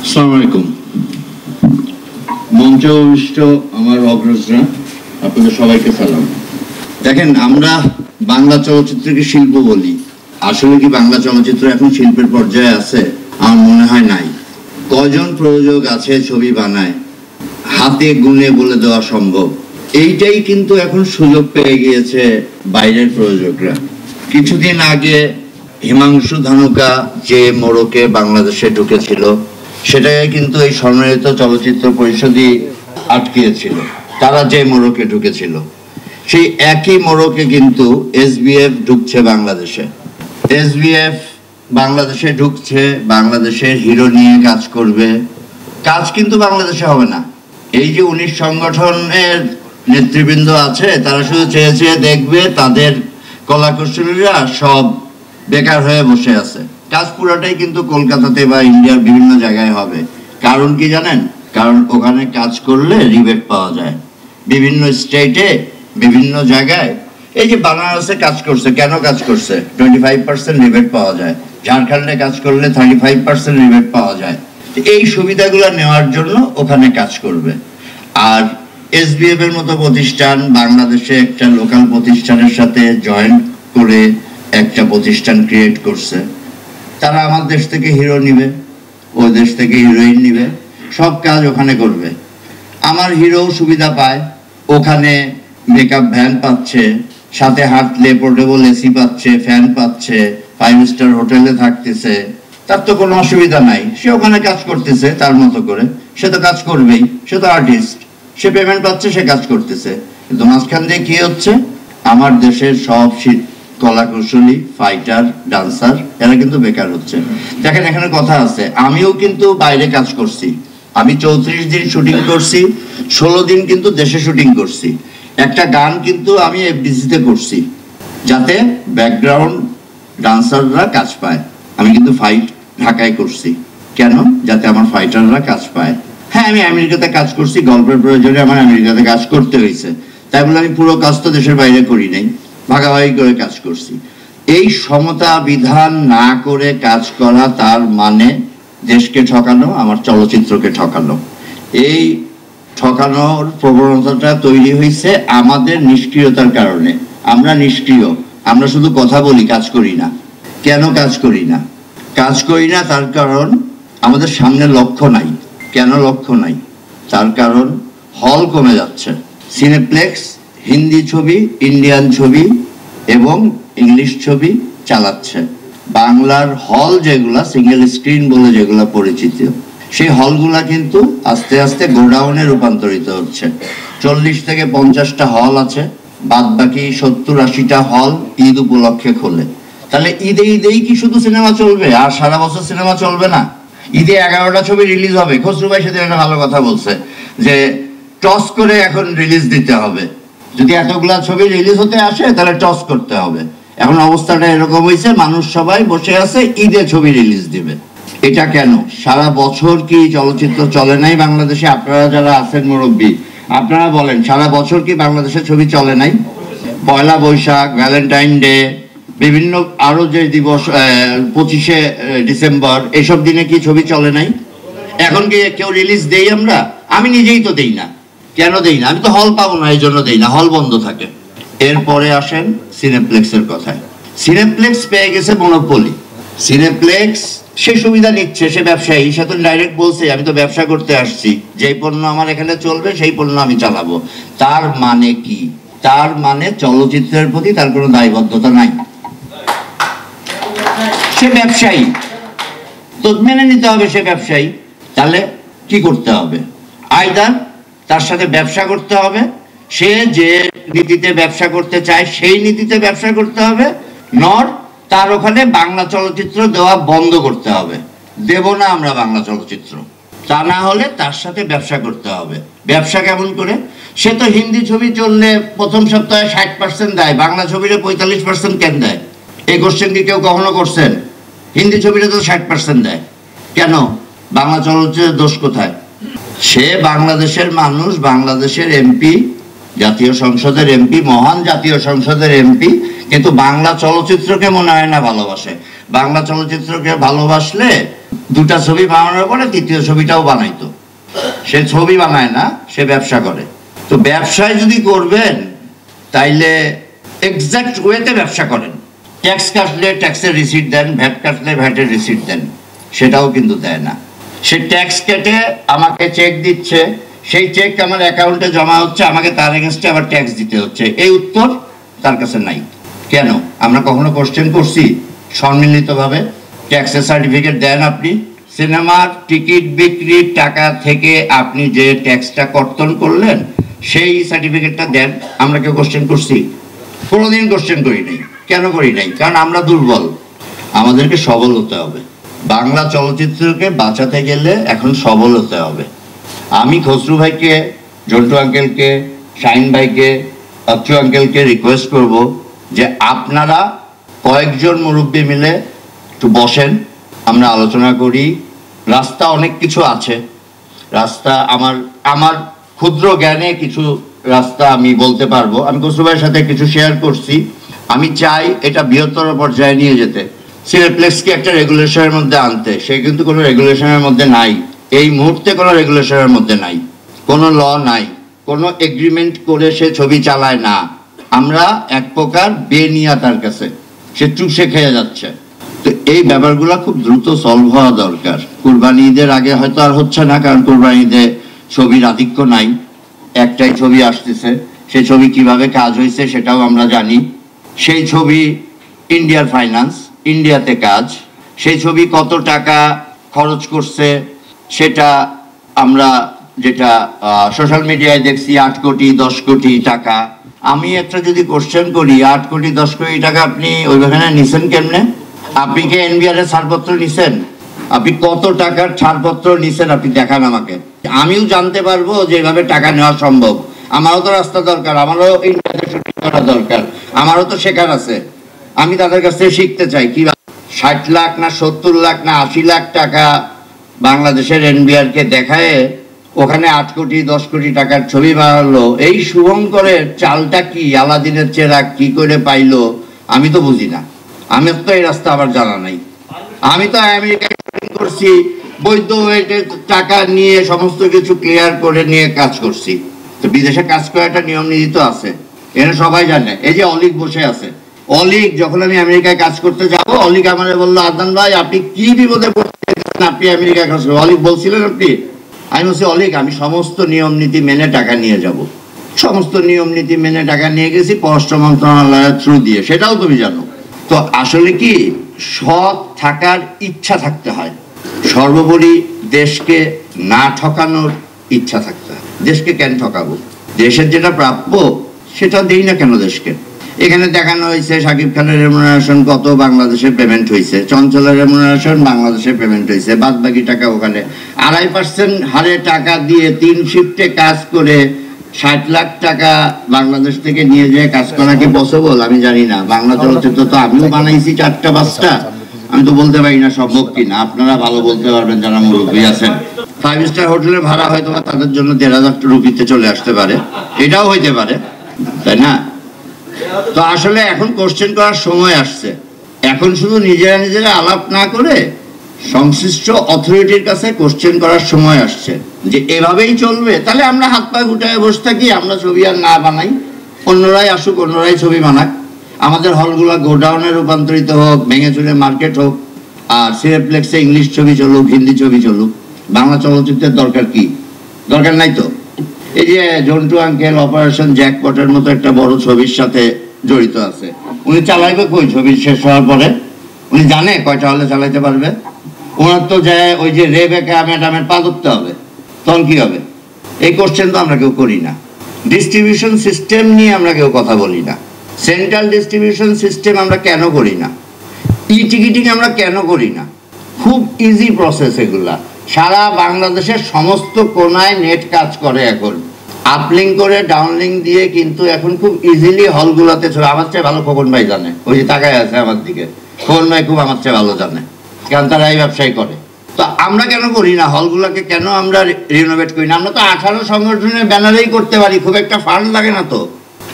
আসসালামু আলাইকুম। মঞ্চে উপবিষ্ট আমার অগ্রজরা, আপনাদের সবাইকে সালাম। দেখেন, আমরা বাংলা চলচ্চিত্রকে শিল্প বলি, আসলে কি বাংলা চলচ্চিত্র এখন শিল্পের পর্যায়ে আছে? আমার মনে হয় নাই। কয়জন প্রযোজক আছে ছবি বানায়, হাতে গুনে বলে দেওয়া সম্ভব। এইটাই কিন্তু এখন সুযোগ পেয়ে গিয়েছে বাইরের প্রযোজকরা। কিছুদিন আগে হিমাংশু ধানুকা যে মোড়কে বাংলাদেশে ঢুকেছিল, সেটাকে কিন্তু এই সম্মানিত চলচ্চিত্র পরিষদই আটকিয়েছিল। তারা যে মোড়কে ঢুকেছিল, সেই একই মোড়কে কিন্তু এসবিএফ ঢুকছে বাংলাদেশে। এসবিএফ বাংলাদেশে ঢুকছে, বাংলাদেশের হিরো নিয়ে কাজ করবে। কাজ কিন্তু বাংলাদেশে হবে না। এই যে 19 সংগঠনের নেতৃবৃন্দ আছে, তারা শুধু চেয়ে চেয়ে দেখবে তাদের কলাকুশলীরা সব বেকার হয়ে বসে আছে। কাজ পুরোটাই কিন্তু কলকাতাতে বা ইন্ডিয়ার বিভিন্ন জায়গায় হবে। কারণ কি জানেন? কারণ ওখানে কাজ করলে রিবেট পাওয়া যায় বিভিন্ন স্টেটে, বিভিন্ন জায়গায়। এই যে বানারসে কাজ করছে, কেন কাজ করছে? 25% রিবেট পাওয়া যায়। ঝাড়খণ্ডে কাজ করলে 35% রিবেট পাওয়া যায়। এই সুবিধাগুলো নেওয়ার জন্য ওখানে কাজ করবে। আর এসবিএফ এর মতো প্রতিষ্ঠান বাংলাদেশে একটা লোকাল প্রতিষ্ঠানের সাথে জয়েন করে একটা প্রতিষ্ঠান ক্রিয়েট করছে। তারা আমার দেশ থেকে হিরো নিবে, ওই দেশ থেকে হিরোইন নিবে, সব কাজ ওখানে করবে। আমার হিরো সুবিধা পায়, ওখানে মেকআপ ভ্যান পাচ্ছে, সাথে হাঁটলে পোর্টেবল এসি পাচ্ছে, ফ্যান পাচ্ছে, 5 স্টার হোটেলে থাকতেছে। তার তো কোনো অসুবিধা নাই, সে ওখানে কাজ করতেছে তার মতো করে। সে তো কাজ করবেই, সে তো আর্টিস্ট, সে পেমেন্ট পাচ্ছে, সে কাজ করতেছে। কিন্তু মাঝখান দিয়ে কি হচ্ছে? আমার দেশের সব কলাকুশলী, ফাইটার, ডান্সার এরা কিন্তু বেকার হচ্ছে। দেখেন, এখানে কথা আছে, আমিও কিন্তু বাইরে কাজ করছি। আমি 34 দিন শুটিং করছি, 16 দিন কিন্তু দেশে শুটিং করছি। একটা গান কিন্তু আমি এফডিসিতে করছি, যাতে ব্যাকগ্রাউন্ড ডান্সাররা কাজ পায়। আমি কিন্তু ফাইট ঢাকায় করছি, কেন? যাতে আমার ফাইটাররা কাজ পায়। হ্যাঁ, আমি আমেরিকাতে কাজ করছি, গল্পের প্রয়োজনে আমার আমেরিকাতে কাজ করতে হয়েছে। তাই বলে আমি পুরো কাজ তো দেশের বাইরে করি নাই, ভাগাভাগি করে কাজ করছি। এই সমতা বিধান না করে কাজ করা, তার মানে দেশকে ঠকানো, আমার চলচ্চিত্রকে ঠকানো। এই ঠকানোর প্রবণতাটা তৈরি হয়েছে আমাদের নিষ্ক্রিয়তার কারণে। আমরা নিষ্ক্রিয়, আমরা শুধু কথা বলি, কাজ করি না। কেন কাজ করি না? কাজ করি না তার কারণ আমাদের সামনে লক্ষ্য নাই। কেন লক্ষ্য নাই? তার কারণ হল কমে যাচ্ছে। সিনেপ্লেক্স হিন্দি ছবি, ইন্ডিয়ান ছবি এবং ইংলিশ ছবি চালাচ্ছে। বাংলার হল যেগুলা সিঙ্গেল স্ক্রিন বলে যেগুলা পরিচিত, সেই হলগুলা কিন্তু আস্তে আস্তে গোডাউনে রূপান্তরিত হচ্ছে। 40 থেকে 50টা হল আছে, বাদ বাকি 70-80টা হল ঈদ উপলক্ষে খোলে। তাহলে ঈদেই কি শুধু সিনেমা চলবে? আর সারা বছর সিনেমা চলবে না? ঈদে 11টা ছবি রিলিজ হবে। খসরু ভাই সেদিন একটা ভালো কথা বলছে যে টস করে এখন রিলিজ দিতে হবে। যদি এতগুলা ছবি রিলিজ হতে আসে তাহলে টস করতে হবে। এখন অবস্থাটা এরকম হয়েছে, মানুষ সবাই বসে আছে ঈদে ছবি রিলিজ দিবে। এটা কেন? সারা বছর কি চলচ্চিত্র চলে নাই বাংলাদেশে? আপনারা যারা আছেন মুরব্বী, আপনারা বলেন, সারা বছর কি বাংলাদেশে ছবি চলে নাই? পয়লা বৈশাখ, ভ্যালেন্টাইন ডে, বিভিন্ন আরো যে দিবস, 25শে ডিসেম্বর, এইসব দিনে কি ছবি চলে নাই? এখন কি কেউ রিলিজ দেই আমরা? আমি নিজেই তো দেই না। কেন দেই না? আমি তো হল পাবো না, এই জন্য দেই না, হল বন্ধ থাকে। এরপরে আসেন সিনেপ্লেক্সের কথায়। সিনেপ্লেক্স পেয়ে গেছে মনোপলি। সিনেপ্লেক্স সে সুবিধা নিচ্ছে, সে ব্যবসায়ী, সে তো ডাইরেক্ট বলছে আমি তো ব্যবসা করতে আসছি, যেই পণ্য আমার এখানে চলবে সেই পণ্য আমি চালাবো। তার মানে কি? তার মানে চলচ্চিত্রের প্রতি তার কোনো দায়বদ্ধতা নাই। সে ব্যবসায়ী, তো মেনে নিতে হবে সে ব্যবসায়ী। তাহলে কি করতে হবে? আইদার তার সাথে ব্যবসা করতে হবে, সে যে নীতিতে ব্যবসা করতে চায় সেই নীতিতে ব্যবসা করতে হবে, নর তার ওখানে বাংলা চলচ্চিত্র দেওয়া বন্ধ করতে হবে। দেব না আমরা বাংলা চলচ্চিত্র। তা না হলে তার সাথে ব্যবসা করতে হবে। ব্যবসা কেমন করে? সে তো হিন্দি ছবি চললে প্রথম সপ্তাহে 60% দেয়, বাংলা ছবিতে 45% কেন দেয়? এই কোশ্চেন কি কেউ কখনো করছেন? হিন্দি ছবিতে তো 60% দেয়, কেন? বাংলা চলচ্চিত্রের দোষ কোথায়? সে বাংলাদেশের মানুষ, বাংলাদেশের এমপি, জাতীয় সংসদের এমপি, মহান জাতীয় সংসদের এমপি, কিন্তু বাংলা চলচ্চিত্রকে মনে হয় না ভালোবাসে। বাংলা চলচ্চিত্রকে ভালোবাসলে দুটা ছবি বানানোর পরে তৃতীয় ছবিটাও বানাইতো। সে ছবি বানায় না, সে ব্যবসা করে। তো ব্যবসায় যদি করবেন তাইলে এক্সাক্ট ওয়েতে ব্যবসা করেন। ট্যাক্স কাটলে ট্যাক্সের রিসিট দেন, ভ্যাট কাটলে ভ্যাটের রিসিট দেন, সেটাও কিন্তু দেয় না। সে ট্যাক্স কেটে আমাকে চেক দিচ্ছে, সেই চেক আমার অ্যাকাউন্টে জমা হচ্ছে, আমাকে তার এগেনস্টে আবার ট্যাক্স দিতে হচ্ছে। এই উত্তর তার কাছে নাই। কেন? আমরা কখনো কোশ্চেন করছি সম্মিলিতভাবে? ট্যাক্সের সার্টিফিকেট দেন আপনি, সিনেমার টিকিট বিক্রির টাকা থেকে আপনি যে ট্যাক্সটা কর্তন করলেন সেই সার্টিফিকেটটা দেন। আমরা কেউ কোশ্চেন করছি? কোনোদিন কোশ্চেন করি নাই। কেন করি নাই? কারণ আমরা দুর্বল। আমাদেরকে সবল হতে হবে। বাংলা চলচ্চিত্রকে বাঁচাতে গেলে এখন সবল হতে হবে। আমি খসরু ভাইকে, জন্টু আঙ্কেলকে, শাহিন ভাইকে, অচ্ছু আঙ্কেলকে রিকোয়েস্ট করব যে আপনারা কয়েকজন মুরব্বী মিলে একটু বসেন, আমরা আলোচনা করি। রাস্তা অনেক কিছু আছে, রাস্তা আমার ক্ষুদ্র জ্ঞানে কিছু রাস্তা আমি বলতে পারবো। আমি খসরু ভাইয়ের সাথে কিছু শেয়ার করছি। আমি চাই এটা বৃহত্তর পর্যায়ে নিয়ে যেতে, সিনেপ্লেক্সকে একটা রেগুলেশনের মধ্যে আনতে। সে কিন্তু কোনো রেগুলেশনের মধ্যে নাই, এই মুহূর্তে কোনো রেগুলেশনের মধ্যে নাই, কোনো ল নাই, কোনো এগ্রিমেন্ট করে সে ছবি চালায় না। আমরা এক প্রকার বেনিয়া তার কাছে, সে চুষে খেয়ে যাচ্ছে। তো এই ব্যাপারগুলো খুব দ্রুত সলভ হওয়া দরকার। কুরবানি ঈদের আগে হয়তো আর হচ্ছে না, কারণ কুরবানি ঈদে ছবির আধিক্য নাই, একটাই ছবি আসতেছে। সেই ছবি কিভাবে কাজ হয়েছে সেটাও আমরা জানি। সেই ছবি ইন্ডিয়ার ফাইন্যান্স, ইন্ডিয়াতে কাজ, সেই ছবি কত টাকা খরচ করছে সেটা আমরা যেটা সোশ্যাল মিডিয়ায় দেখছি 8 কোটি 10 কোটি টাকা। আমি একটা যদি কোশ্চেন করি, 8 কোটি 10 কোটি টাকা আপনি ওইখানে নিছেন কেমনে? আপনি কি এনবিআর এর ছাড়পত্র নিছেন? আপনি কত টাকার ছাড়পত্র নিছেন আপনি দেখান আমাকে। আমিও জানতে পারবো যে এভাবে টাকা নেওয়া সম্ভব। আমারও তো রাস্তা দরকার, আমারও ইন্ডিয়াতে শুটিং করা দরকার, আমারও তো শেখার আছে। আমি তাদের কাছ থেকে শিখতে চাই কি 60 লাখ না 70 লাখ না 80 লাখ টাকা বাংলাদেশের এনবিআর কে দেখায় ওখানে 8 কোটি 10 কোটি টাকার ছবি বানালো। এই শুভঙ্করের চালটা কি, আলাদিনের চেরাগ কি করে পাইলো আমি তো বুঝি না। আমি তো এই রাস্তা আবার জানা নাই। আমি তো আমেরিকায় করছি, বৈধ টাকা নিয়ে সমস্ত কিছু ক্লিয়ার করে নিয়ে কাজ করছি। তো বিদেশে কাজ করার একটা নিয়ম নীতি তো আছে, এখানে সবাই জানে। এই যে অলিক বসে আছে, অলিক যখন আমি আমেরিকায় কাজ করতে যাব, অলিক আমারে বললো আদনান ভাই আপনি কি বিপদে পড়ছেন, আপনি আমেরিকায় কাজ করবেন। অলিক বলছিলেন আপনি? আমি বলছি অলিক আমি সমস্ত নিয়ম নীতি মেনে টাকা নিয়ে যাব। সমস্ত নিয়ম নীতি মেনে টাকা নিয়ে গেছি পররাষ্ট্র মন্ত্রণালয়ের থ্রু দিয়ে, সেটাও তুমি জানো। তো আসলে কি সৎ থাকার ইচ্ছা থাকতে হয়, সর্বোপরি দেশকে না ঠকানোর ইচ্ছা থাকতে হয়। দেশকে কেন ঠকাবো? দেশের যেটা প্রাপ্য সেটা দেই না কেন দেশকে? এখানে দেখানো হয়েছে শাকিব খানের রেমুনারেশন কত বাংলাদেশে পেমেন্ট হয়েছে, চঞ্চলের রেমুনারেশন বাংলাদেশে পেমেন্ট হয়েছে, বাদ বাকি টাকা ওখানে। 2.5% হারে টাকা দিয়ে 3 শিফটে কাজ করে 60 লাখ টাকা বাংলাদেশ থেকে নিয়ে যেয়ে কাজ করা কি পসিবল? আমি জানি না। বাংলা চলচ্চিত্র তো আমিও বানাইছি 4টা 5টা, আমি তো বলতে পারি না সম্ভব কিনা। আপনারা ভালো বলতে পারবেন যারা মুরব্বী আছেন। 5 স্টার হোটেলের ভাড়া হয়তো তাদের জন্য 1,500 রুপিতে চলে আসতে পারে, এটাও হইতে পারে, তাই না? তো আসলে এখন কোশ্চেন করার সময় আসছে। এখন শুধু নিজেরা নিজেরা আলাপ না করে সংশ্লিষ্ট অথরিটির কাছে কোশ্চেন করার সময় আসছে যে এভাবেই চলবে। তাহলে আমরা হাত পা গুটায় বসে থাকি, আমরা ছবি আর না বানাই, অন্যরাই আসুক, অন্যরাই ছবি বানাক। আমাদের হলগুলো গোডাউনে রূপান্তরিত হোক, ভেঙে চুরে মার্কেট হোক, আর সিনেপ্লেক্সে ইংলিশ ছবি চলুক, হিন্দি ছবি চলুক। বাংলা চলচ্চিত্রের দরকার কি? দরকার নাই তো। এই যে জন্টু আঙ্কেল অপারেশন জ্যাকপটের মতো একটা বড় ছবির সাথে জড়িত আছে, উনি চালাইবে কই? ছবি শেষ হওয়ার পরে উনি জানে কয়টা হলে চালাইতে পারবে? ওনার তো যায় ওই যে রেবেকা ম্যাডামের পা ধরতে হবে, তখন কি হবে? এই কোশ্চেন তো আমরা কেউ করি না। ডিস্ট্রিবিউশন সিস্টেম নিয়ে আমরা কেউ কথা বলি না। সেন্ট্রাল ডিস্ট্রিবিউশন সিস্টেম আমরা কেন করি না? ই টিকিটিং আমরা কেন করি না? খুব ইজি প্রসেস এগুলা। সারা বাংলাদেশের সমস্ত কোনায় নেট কাজ করে এখন, আপলিঙ্ক করে ডাউনলিঙ্ক দিয়ে কিন্তু এখন খুব ইজিলি হলগুলোতে চলে। আমার চেয়ে ভালো খোকন ভাই জানে, ওই যে তাকায় আছে আমার দিকে, খোকন ভাই খুব আমার চেয়ে ভালো জানে, কারণ তারা এই ব্যবসায় করে। তো আমরা কেন করি না? হলগুলোকে কেন আমরা রিনোভেট করি না? আমরা তো 18 সংগঠনের ব্যানারেই করতে পারি, খুব একটা ফান্ড লাগে না তো।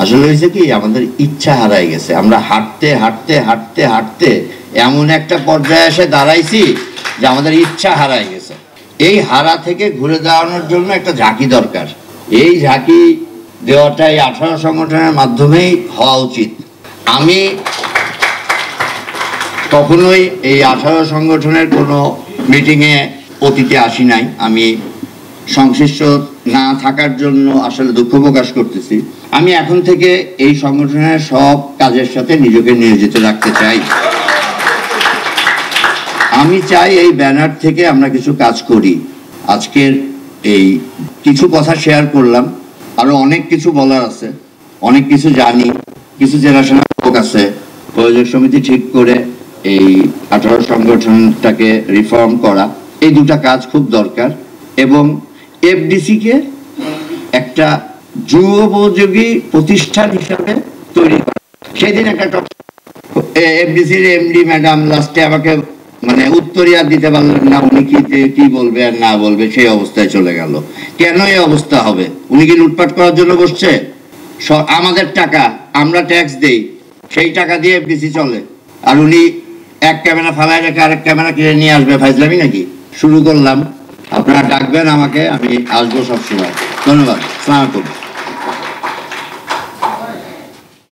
আসলে হয়েছে কি, আমাদের ইচ্ছা হারাই গেছে। আমরা হাঁটতে হাঁটতে হাঁটতে হাঁটতে এমন একটা পর্যায়ে এসে দাঁড়াইছি যে আমাদের ইচ্ছা হারায় গেছে। এই হারা থেকে ঘুরে দাঁড়ানোর জন্য একটা ঝাঁকি দরকার। এই ঝাঁকি দেওয়াটা এই 18 সংগঠনের মাধ্যমেই হওয়া উচিত। আমি কখনোই এই 18 সংগঠনের কোনো মিটিংয়ে অতীতে আসি নাই। আমি সংশ্লিষ্ট না থাকার জন্য আসলে দুঃখ প্রকাশ করতেছি। আমি এখন থেকে এই সংগঠনের সব কাজের সাথে নিজেকে নিয়োজিত রাখতে চাই। আমি চাই এই ব্যানার থেকে আমরা কিছু কাজ করি। আজকের এই কিছু কথা শেয়ার করলাম, আরো অনেক কিছু বলার আছে, অনেক কিছু জানি, কিছু জেনারেশনের লোক আছে। প্রয়োজক সমিতি ঠিক করে এই 18 সংগঠনটাকে রিফর্ম করা, এই দুটা কাজ খুব দরকার। এবং এফডিসি কে একটা যুগোপযোগী প্রতিষ্ঠান হিসাবে তৈরি করা। সেদিন একটা এফডিসির এমডি ম্যাডাম লাস্টে আমাকে মানে উত্তরিয়া দিতে পারলেন না, উনি কি বলবে আর না বলবে সেই অবস্থায় চলে গেল। কেন এই অবস্থা হবে? উনি কি লুটপাট করার জন্য বসছে? আমাদের টাকা, আমরা ট্যাক্স দেই, সেই টাকা দিয়ে এফডিসি চলে, আর উনি এক ক্যামেরা ফালায় রেখে আরেক ক্যামেরা কিনে নিয়ে আসবে? ফাইজলামি নাকি? শুরু করলাম, আপনারা ডাকবেন আমাকে, আমি আসবো সবসময়। ধন্যবাদ। আসসালামু আলাইকুম।